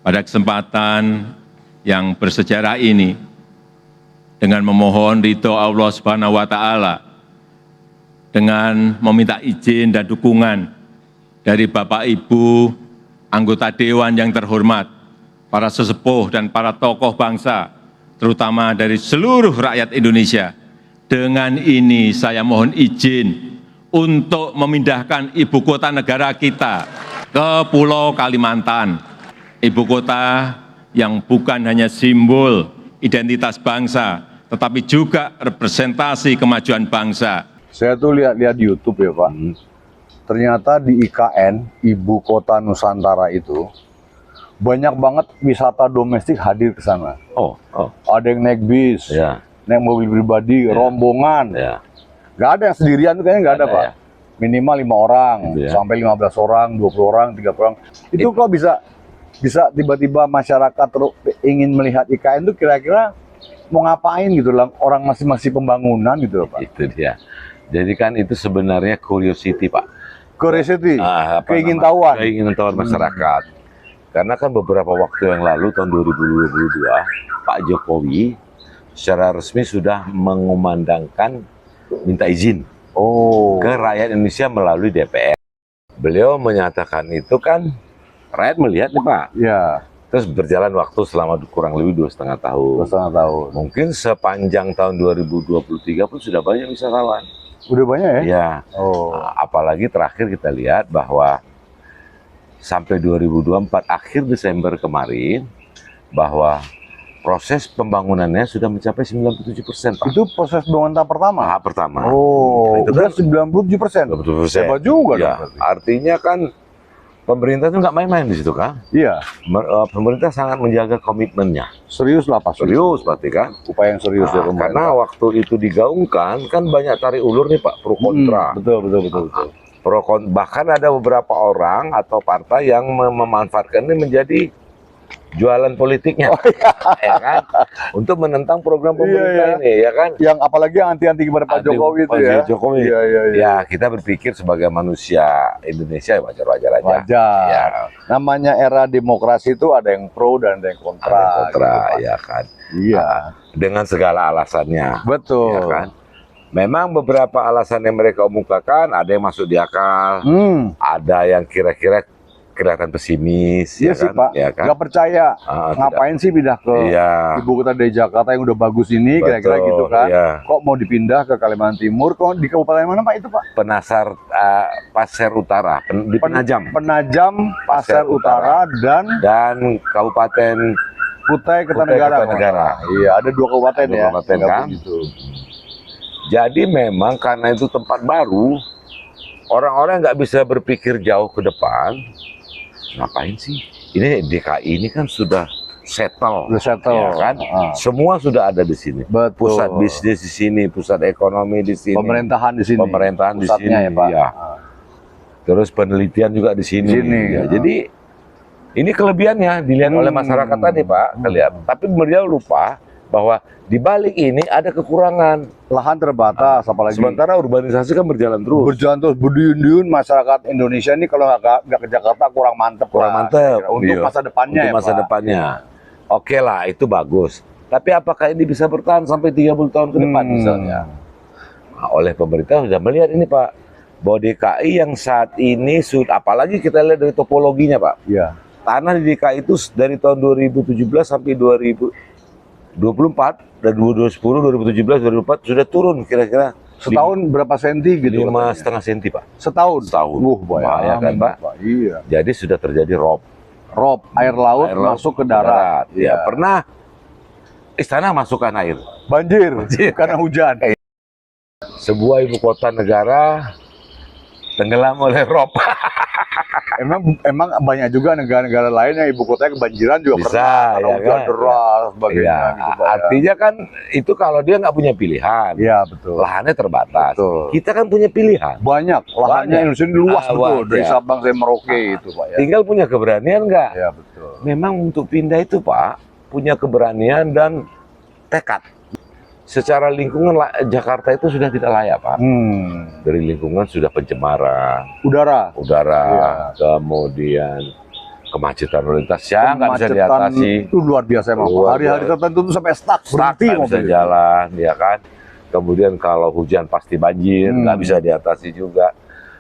Pada kesempatan yang bersejarah ini, dengan memohon ridho Allah Subhanahu wa Ta'ala, dengan meminta izin dan dukungan dari Bapak Ibu anggota Dewan yang terhormat, para sesepuh dan para tokoh bangsa, terutama dari seluruh rakyat Indonesia. Dengan ini saya mohon izin untuk memindahkan ibu kota negara kita ke Pulau Kalimantan. Ibu kota yang bukan hanya simbol identitas bangsa, tetapi juga representasi kemajuan bangsa. Saya tuh lihat-lihat di YouTube ya Pak, ternyata di IKN, Ibu Kota Nusantara itu, banyak banget wisata domestik hadir ke sana. Ada yang naik bis, naik mobil pribadi, rombongan. Nggak ada yang sendirian tuh kayaknya nggak ada Pak. Minimal 5 orang, sampai 15 orang, 20 orang, 30 orang. Itu kok bisa tiba-tiba masyarakat ingin melihat IKN itu kira-kira mau ngapain gitu lah, orang masih pembangunan gitu loh Pak. Itu dia. Jadi kan itu sebenarnya curiosity Pak. Curiosity, keingintahuan. Keingintahuan masyarakat. Karena kan beberapa waktu yang lalu tahun 2022 Pak Jokowi secara resmi sudah mengumandangkan minta izin ke rakyat Indonesia melalui DPR. Beliau menyatakan itu kan rakyat melihat nih Pak. Ya. Terus berjalan waktu selama kurang lebih 2,5 tahun. 2,5 tahun. Mungkin sepanjang tahun 2023 pun sudah banyak wisatawan. Udah banyak ya? Iya. Apalagi terakhir kita lihat bahwa sampai 2024 akhir Desember kemarin bahwa proses pembangunannya sudah mencapai 97% Pak. Itu proses pembangunan tahap pertama? Tahap pertama. Itu kan 97%. 97%. Hebat juga ya, dong. artinya kan pemerintah itu nggak main-main di situ kan? Iya. Pemerintah sangat menjaga komitmennya. Serius lah Pak. Serius berarti kan? Upaya yang serius ya pemerintah. Karena waktu itu digaungkan kan banyak tarik ulur nih Pak, pro kontra. Betul. Bahkan ada beberapa orang atau partai yang memanfaatkan ini menjadi jualan politiknya, ya kan? Untuk menentang program pemerintah ini, ya kan? Yang apalagi yang anti-anti kepada Pak Jokowi itu ya. Jokowi. Ya, kita berpikir sebagai manusia Indonesia wajar-wajar aja. Wajar. Ya. Namanya era demokrasi itu ada yang pro dan ada yang kontra. Gitu, ya kan? Iya. Dengan segala alasannya. Betul. Ya kan? Memang beberapa alasan yang mereka umumkan ada yang masuk di akal, ada yang kira-kira kelihatan pesimis, iya ya sih kan? Pak, ya kan? nggak percaya, ngapain sih pindah ke ibu kota dari Jakarta yang udah bagus ini, kira-kira gitu kan? Kok mau dipindah ke Kalimantan Timur? Kok di kabupaten mana Pak itu Pak? Pasir Utara, di Penajam. Penajam, Pasir Utara dan Kabupaten Kutai Kertanegara. Iya, ada 2 kabupaten ya. Kabupaten kan? Gitu. Jadi memang karena itu tempat baru, orang-orang nggak bisa berpikir jauh ke depan. Ngapain sih? Ini DKI ini kan sudah settle, ya kan? Semua sudah ada di sini. Betul. Pusat bisnis di sini, pusat ekonomi di sini, pemerintahan di sini, pemerintahan di sini, ya, Pak. Ya. Terus penelitian juga di sini. Ya. Jadi ini kelebihannya dilihat oleh masyarakat tadi Pak, kelihatan. Tapi beliau lupa bahwa di balik ini ada kekurangan. Lahan terbatas, apalagi. Sementara urbanisasi kan berjalan terus. Berjalan terus, berduyun-duyun masyarakat Indonesia ini kalau nggak ke Jakarta kurang mantep. Untuk masa depannya. Untuk masa depannya. Oke lah, itu bagus. Tapi apakah ini bisa bertahan sampai 30 tahun ke depan misalnya? Nah, oleh pemerintah sudah melihat ini Pak, bahwa DKI yang saat ini sudah, apalagi kita lihat dari topologinya Pak. Iya. Tanah di DKI itu dari tahun 2017 sampai 2024 dan 2010, 2017, 2024 sudah turun kira-kira setahun berapa senti gitu? 5,5 senti Pak. Setahun? Setahun. Bahaya kan Pak? Iya. Jadi sudah terjadi rob, air laut masuk ke darat. Ya, pernah istana masukkan air. Banjir. Karena hujan. Sebuah ibu kota negara tenggelam oleh rob. Emang banyak juga negara-negara lain yang ibu kotanya kebanjiran juga bisa, pernah, hujan deras, sebagainya. Gitu, artinya kan itu kalau dia nggak punya pilihan. Iya betul. Lahannya terbatas. Betul. Kita kan punya pilihan. Banyak. Lahannya Indonesia ini luas betul. Dari Sabang sampai Merauke itu Pak. Ya. Tinggal punya keberanian nggak? Iya betul. Memang untuk pindah itu Pak punya keberanian dan tekad. Secara lingkungan Jakarta itu sudah tidak layak Pak. Dari lingkungan sudah pencemaran udara, ya. Kemudian kemacetan lalu lintas yang nggak bisa diatasi. Itu luar biasa emang. Luar Hari-hari biasa. tertentu tuh sampai stuck, berhenti Nggak bisa mobil. jalan, ya kan. Kemudian kalau hujan pasti banjir, nggak bisa diatasi juga.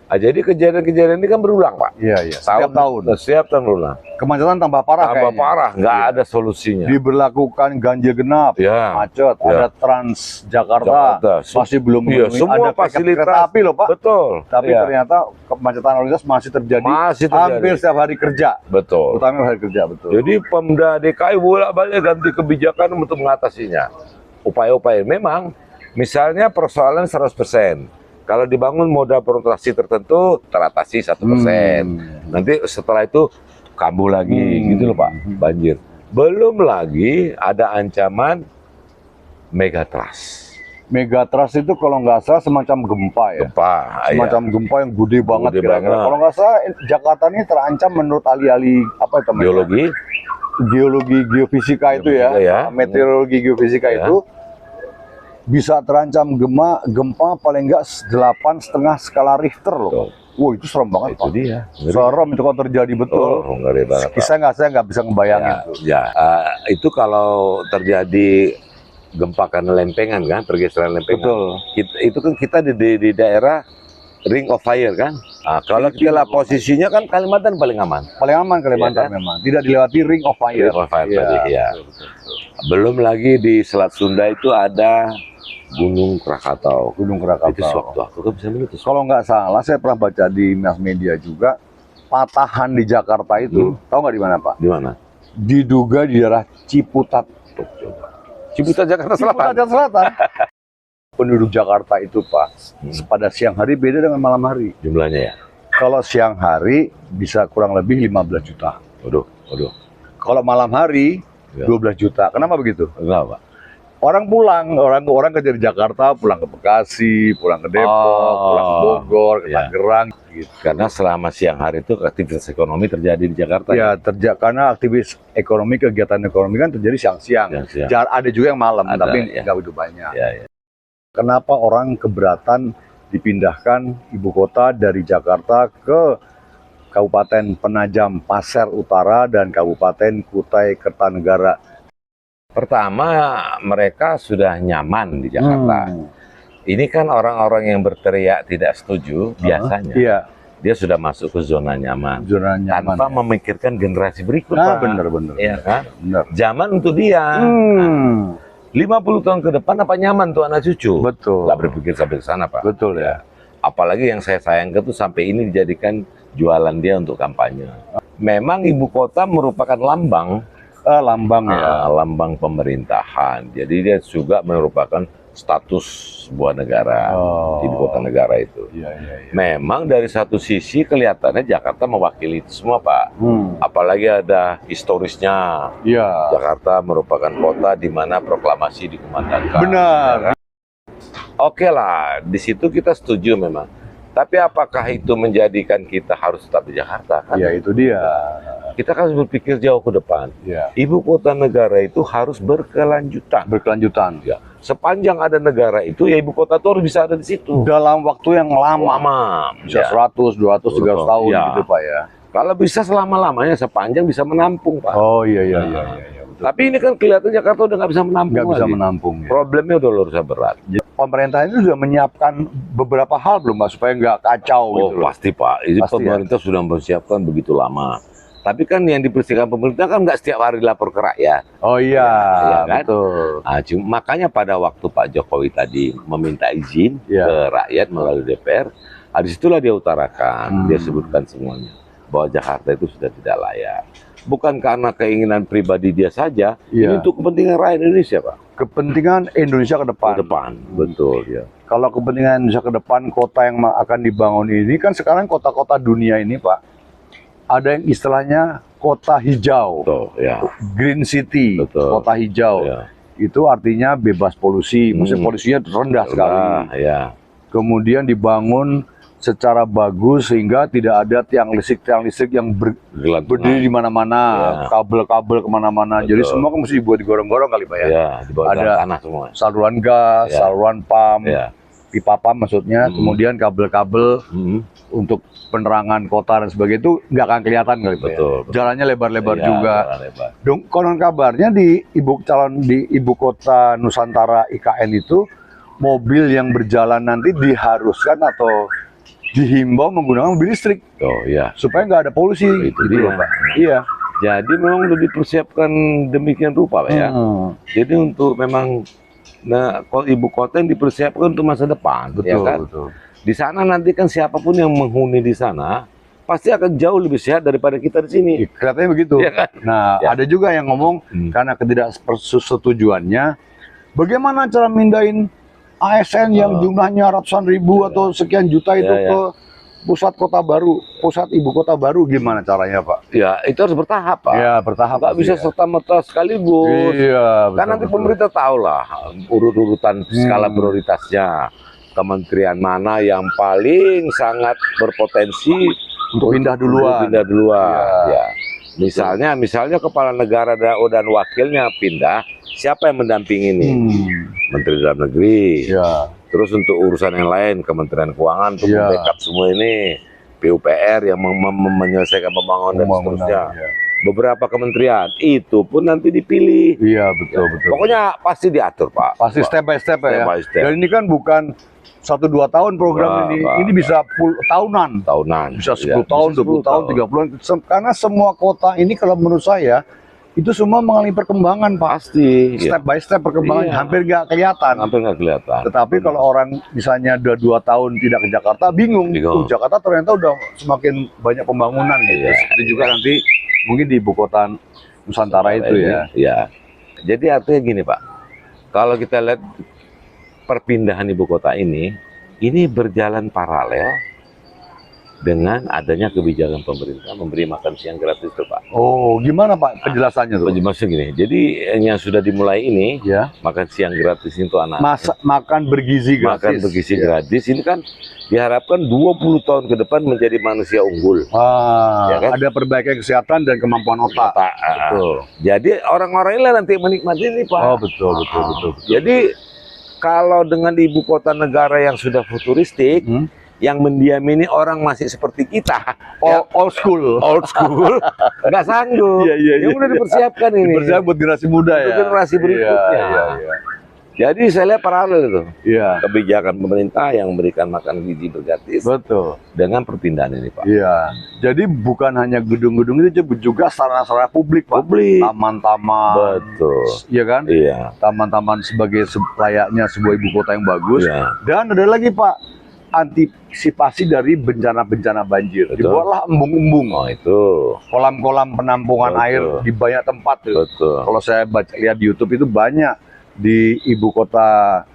Nah, jadi kejadian-kejadian ini kan berulang, Pak. Iya, iya. Setiap tahun. Setiap tahun berulang. Kemacetan tambah parah Tambah kayaknya. parah, nggak Iya. ada solusinya. Diberlakukan ganjil genap, Ya. macet, Ya. ada Trans Jakarta, Jakarta. masih belum Iya, memenuhi. semua Ada paket fasilitas. kereta api loh Pak. Betul. Tapi Iya. ternyata kemacetan lalu lintas masih terjadi, Masih terjadi. hampir setiap hari kerja, Betul. utama hari kerja betul. Jadi Pemda DKI bolak-balik ganti kebijakan untuk mengatasinya. Upaya-upaya memang, misalnya persoalan 100%. Kalau dibangun moda transportasi tertentu teratasi 1%. Nanti setelah itu kambuh lagi, gitu loh Pak, banjir. Belum lagi ada ancaman megatrust. Megatrust itu kalau nggak salah semacam gempa ya. Gempa, Semacam gempa yang gede banget Gede kira-kira. banget. Kalau nggak salah Jakarta ini terancam menurut ahli-ahli apa itu namanya? biologi, Geofisika itu Geofisika ya. meteorologi geofisika Ya. itu bisa terancam gempa paling enggak 8,5 skala Richter loh. Betul. Wow, itu serem banget itu Pak. dia. Serem itu kalau terjadi betul. Oh, ngeri banget, Pak. Saya nggak bisa ngebayangin tuh. Itu kalau terjadi gempa karena lempengan kan, pergeseran lempengan. Betul. Itu kan kita di daerah Ring of Fire kan. Nah, kalau kita posisinya kan Kalimantan paling aman. Paling aman Kalimantan Iya kan? memang. Tidak dilewati Ring of Fire. Ring of Fire Iya, tadi, ya. betul. Belum lagi di Selat Sunda itu ada Gunung Krakatau. Gunung Krakatau. Itu sewaktu-waktu kan bisa meletus. Kalau nggak salah, saya pernah baca di mass media juga, patahan di Jakarta itu, tahu nggak di mana Pak? Di mana? Diduga di daerah Ciputat. Tuh, coba. Ciputat Jakarta Selatan. Ciputat Selatan. Penduduk Jakarta itu Pak, pada siang hari beda dengan malam hari. Jumlahnya ya. Kalau siang hari bisa kurang lebih 15 juta. Waduh. Kalau malam hari Ya. 12 juta. Kenapa begitu? Kenapa? Orang pulang, orang kerja di Jakarta, pulang ke Bekasi, pulang ke Depok, pulang ke Bogor, ke Ya. Tangerang, gitu. Karena selama siang hari itu aktivitas ekonomi terjadi di Jakarta. Ya, karena aktivitas ekonomi, kegiatan ekonomi kan terjadi siang-siang. Siang-siang. Ada juga yang malam, Ada, tapi ya. nggak begitu banyak. Ya. Kenapa orang keberatan dipindahkan ibu kota dari Jakarta ke Kabupaten Penajam Pasir Utara dan Kabupaten Kutai Kertanegara? Pertama, mereka sudah nyaman di Jakarta. Ini kan orang-orang yang berteriak tidak setuju, biasanya Iya, dia sudah masuk ke zona nyaman. zona nyaman. Tanpa memikirkan generasi berikut, Nah, Pak. bener. Iya kan? Bener. Zaman untuk dia. 50 tahun ke depan apa nyaman tuh anak cucu? Betul. Nggak berpikir sampai ke sana, Pak. Betul ya. Apalagi yang saya sayangkan tuh sampai ini dijadikan jualan dia untuk kampanye. Memang ibu kota merupakan lambang, Lambang ya. lambang pemerintahan. Jadi dia juga merupakan status sebuah negara, Oh. ibu kota negara itu. Iya. Memang dari satu sisi kelihatannya Jakarta mewakili itu semua, Pak. Apalagi ada historisnya. Iya. Jakarta merupakan kota di mana proklamasi dikumandangkan. Benar. Ya kan? Oke lah, di situ kita setuju memang. Tapi apakah itu menjadikan kita harus tetap di Jakarta? Kan? Ya itu dia. Kita kan harus berpikir jauh ke depan. Ya. Ibu kota negara itu harus berkelanjutan. Berkelanjutan. Ya. Sepanjang ada negara itu, ya ibu kota itu harus bisa ada di situ. Dalam waktu yang lama. Lama. Bisa Ya. 100, 200, 300 tahun Ya. gitu Pak ya. Kalau bisa selama-lamanya, sepanjang bisa menampung, Pak. Oh iya. Betul. Tapi ini kan kelihatan Jakarta udah nggak bisa menampung Nggak bisa lagi. menampung. Ya. Problemnya udah luar biasa berat. Pemerintah ini sudah menyiapkan beberapa hal belum Pak supaya nggak kacau Oh gitu loh. pasti Pak, ini Pasti, pemerintah sudah mempersiapkan begitu lama. Tapi kan yang dipersiapkan pemerintah kan nggak setiap hari lapor ke rakyat. Oh iya, Iya kan? betul. Nah, makanya pada waktu Pak Jokowi tadi meminta izin Iya. ke rakyat melalui DPR, habis itulah dia utarakan, dia sebutkan semuanya bahwa Jakarta itu sudah tidak layak. Bukan karena keinginan pribadi dia saja, Iya. ini untuk kepentingan rakyat Indonesia, Pak. Kepentingan Indonesia ke depan. Ke depan, betul ya. Kalau kepentingan Indonesia ke depan, kota yang akan dibangun ini kan sekarang kota-kota dunia ini Pak, ada yang istilahnya kota hijau, Betul, ya. green city, Betul. kota hijau. Ya. Itu artinya bebas polusi, maksudnya polusinya rendah sekali. Ya. Kemudian dibangun secara bagus sehingga tidak ada tiang listrik yang Gelantungan. berdiri di mana-mana, Ya. kabel-kabel kemana-mana. Jadi Betul. semua kan mesti dibuat digorong-gorong kali Pak ya. Ya, di bawah Ada tanah semua. Saluran gas, Ya. saluran pam, Ya. pipa pam maksudnya, kemudian kabel-kabel untuk penerangan kota dan sebagainya itu nggak akan kelihatan kali Pak. Betul, Ya? Jalannya lebar-lebar Iya, juga. jalan lebar. Dong, konon kabarnya di ibu kota Nusantara IKN itu mobil yang berjalan nanti diharuskan atau dihimbau menggunakan mobil listrik Oh iya. supaya nggak ada polusi. Itu gitu dia. loh, Pak. Iya. Jadi memang udah dipersiapkan demikian rupa Pak ya. Jadi untuk memang kalau ibu kota yang dipersiapkan untuk masa depan, Betul, ya kan? betul. Di sana nanti kan siapapun yang menghuni di sana pasti akan jauh lebih sehat daripada kita di sini. Kelihatannya begitu. Iya kan? Nah, Ya. ada juga yang ngomong karena ketidaksetujuannya, bagaimana cara mindahin ASN yang jumlahnya ratusan ribu atau sekian juta itu Ya, ya. ke pusat kota baru, pusat ibu kota baru, gimana caranya, Pak? Ya itu harus bertahap Pak. Ya, bertahap. Nggak pasti bisa ya. serta-merta sekaligus. Iya, Kan nanti betul. pemerintah tahu lah urut-urutan skala prioritasnya. Kementerian mana yang paling sangat berpotensi Untuk pindah duluan. Pindah duluan. Iya. Ya. Misalnya kepala negara dan wakilnya pindah, siapa yang mendampingi ini? Menteri Dalam Negeri. Ya. Terus untuk urusan yang lain, Kementerian Keuangan untuk Iya. membackup semua ini, PUPR yang menyelesaikan pembangunan dan seterusnya. Ya. Beberapa kementerian itu pun nanti dipilih. Iya, betul. Pokoknya pasti diatur Pak. Pasti step by step ya. Step by step. Dan ini kan bukan 1-2 tahun program ini bisa tahunan. Tahunan. Bisa 10 Ya, tahun, bisa 20 tahun, 30 tahun. Karena semua kota ini kalau menurut saya itu semua mengalami perkembangan, Pak. Pasti. Step by step perkembangan Iya. hampir nggak kelihatan. Hampir nggak kelihatan. Tetapi kalau orang misalnya udah 2 tahun tidak ke Jakarta, bingung. Bingung. Jakarta ternyata udah semakin banyak pembangunan gitu. Iya. Seperti juga nanti mungkin di ibu kota Nusantara itu ya. Ya. Jadi artinya gini Pak, kalau kita lihat perpindahan ibu kota ini berjalan paralel dengan adanya kebijakan pemerintah memberi makan siang gratis tuh Pak. Oh, gimana Pak penjelasannya tuh? Maksudnya gini, jadi yang sudah dimulai ini Ya. makan siang gratis itu anak Makan bergizi gratis. makan bergizi Ya. gratis ini kan diharapkan 20 tahun ke depan menjadi manusia unggul. Wah, Ya kan? ada perbaikan kesehatan dan kemampuan otak. Betul. Jadi orang-orang ini nanti menikmati ini Pak. Oh, betul. Jadi kalau dengan ibu kota negara yang sudah futuristik, yang mendiami ini orang masih seperti kita, Old school. old school, nggak sanggup. Iya. Yang udah dipersiapkan ini. Dipersiapkan buat generasi muda ya. Untuk generasi berikutnya. Iya. Jadi saya lihat paralel itu Iya. kebijakan pemerintah yang memberikan makan gizi bergratis Betul. dengan perpindahan ini Pak. Iya. Jadi bukan hanya gedung-gedung itu juga sarana-sarana publik, Pak. Publik. Taman-taman. Betul. Iya kan? Iya. Taman-taman sebagai layaknya sebuah ibu kota yang bagus. Iya. Dan ada lagi, Pak, antisipasi dari bencana-bencana banjir. Betul. Dibuatlah embung-embung. Oh itu. Kolam-kolam penampungan Betul. air di banyak tempat tuh. Betul. Kalau saya lihat di YouTube itu banyak di ibu kota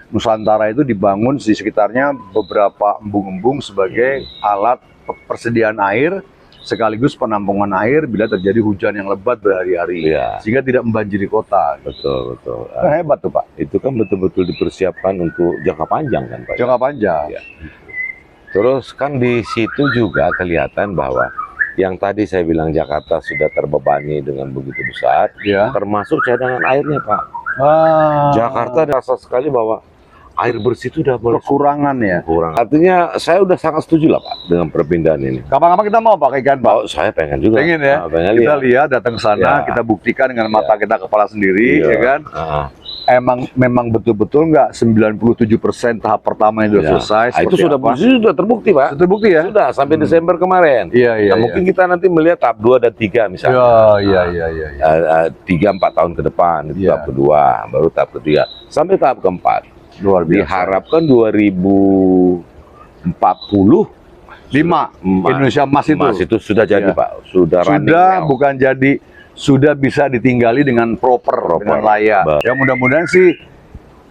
Nusantara itu dibangun di sekitarnya beberapa embung-embung sebagai alat persediaan air sekaligus penampungan air bila terjadi hujan yang lebat berhari-hari. Iya. Sehingga tidak membanjiri kota. Betul. Kan hebat tuh, Pak. Itu kan betul-betul dipersiapkan untuk jangka panjang kan Pak. Jangka panjang. Iya. Terus kan di situ juga kelihatan bahwa yang tadi saya bilang Jakarta sudah terbebani dengan begitu besar, Ya. termasuk cadangan airnya Pak. Jakarta rasa sekali bahwa air bersih itu udah mulai kekurangan ya. kurang. Artinya saya udah sangat setuju lah Pak dengan perpindahan ini. Kapan-kapan kita mau pakai ikan, Pak? Oh, saya pengen juga. Pengen ya. Ah, pengen Kita lihat. lihat datang ke sana, Ya. kita buktikan dengan mata kita kepala sendiri, Iya. ya kan? Ah, Memang betul-betul nggak 97% tahap pertama yang sudah ya. selesai. Ah, itu seperti sudah apa? sudah terbukti Pak. Sudah terbukti ya? Sudah sampai Desember kemarin. Iya. Nah, mungkin kita nanti melihat tahap 2 dan 3 misalnya. Iya. 3-4 tahun ke depan itu Iya. tahap kedua, baru tahap ketiga sampai tahap keempat. Luar biasa. Diharapkan 2040 5 Indonesia emas itu. emas itu sudah jadi Iya. Pak, sudah running Sudah now. bukan jadi, sudah bisa ditinggali dengan proper. Dengan layak. Ya mudah-mudahan sih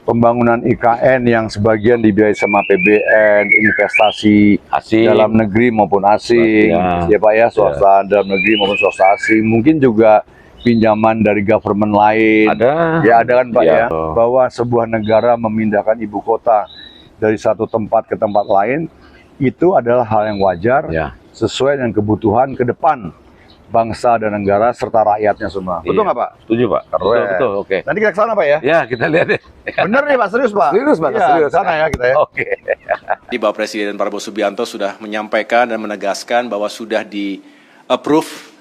pembangunan IKN yang sebagian dibiayai sama PBN, investasi Asing. dalam negeri maupun asing, Ya. ya Pak ya, swasta dalam negeri maupun swasta asing, mungkin juga pinjaman dari government lain. Ada. Ya ada kan Pak Ya. ya, bahwa sebuah negara memindahkan ibu kota dari satu tempat ke tempat lain, itu adalah hal yang wajar, Ya. sesuai dengan kebutuhan ke depan bangsa dan negara serta rakyatnya semua. Betul Iya. nggak Pak? Setuju Pak. Keren. Betul, betul, oke. Nanti kita ke sana Pak ya? Ya, kita lihat deh. Bener nih Pak, serius Pak? Serius, Pak, Iya, serius. ke sana ya kita ya. Oke. Di Bapak Presiden Prabowo Subianto sudah menyampaikan dan menegaskan bahwa sudah di-approve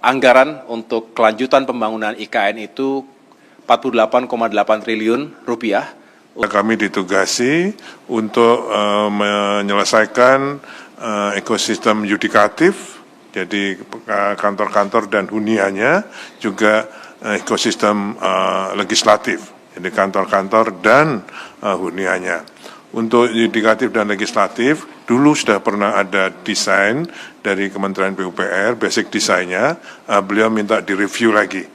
anggaran untuk kelanjutan pembangunan IKN itu 48,8 triliun rupiah. Kami ditugasi untuk menyelesaikan ekosistem yudikatif, jadi kantor-kantor dan huniannya, juga ekosistem legislatif, jadi kantor-kantor dan huniannya. Untuk yudikatif dan legislatif, dulu sudah pernah ada desain dari Kementerian PUPR, basic desainnya, beliau minta direview lagi.